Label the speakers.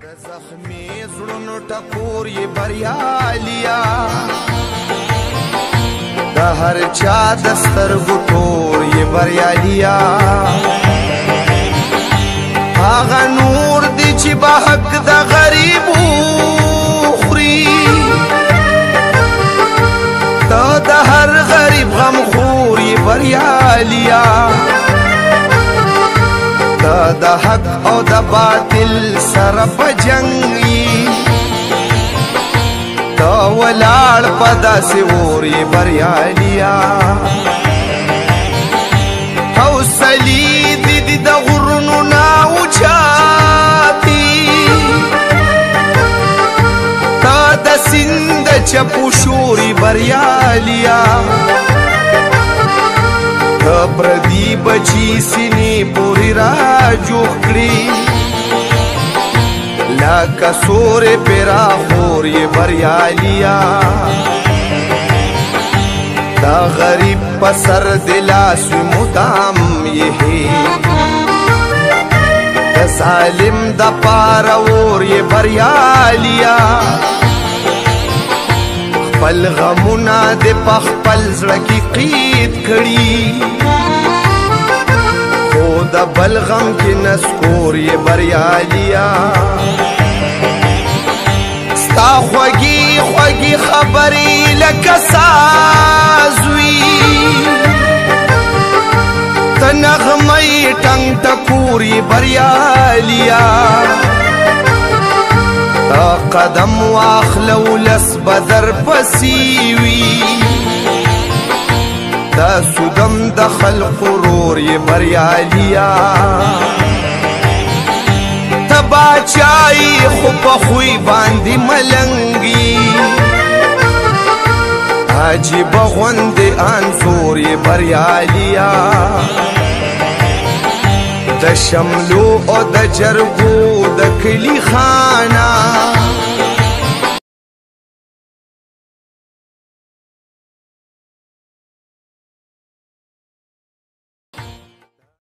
Speaker 1: زخمی زړونو ټکور یې بریالیا د هر چا د سترګو تور یې بریالیا هغه نور دی چې به حق د غریبو خوري ته د هر غریب غم خور یې بریالیا د حق او د باطل سره په جنګ یې ته ولاړ په داسې اور یې بریالیا حوصلې دې د غرونو نه اوچاتې ته د سیند د چپو شور یې بریالیا پردی بچی سینې پورې را جوړ کړي لکه سورې پیرا خور یې بریالیا دا غریب په سر د لاس مدام یې د ظالم د پاره اور یې بریالیا خپل غمونه د په خپل زړه کې قید کړي خو د بل غم کې نسکور یې بریالیا ستا خوږې خوږې خبرې لکه ساز وي ته نغمې ټنګ ټکور یې بریالیا قدم واخلو لس بدر پسې وي دا سودم د خلق رور یې بریالیا ته باچایي خو په خوی باندې ملنګي عجیبه غوندې انځور یې بریالیا د شملو او د جرګو د کلی خانه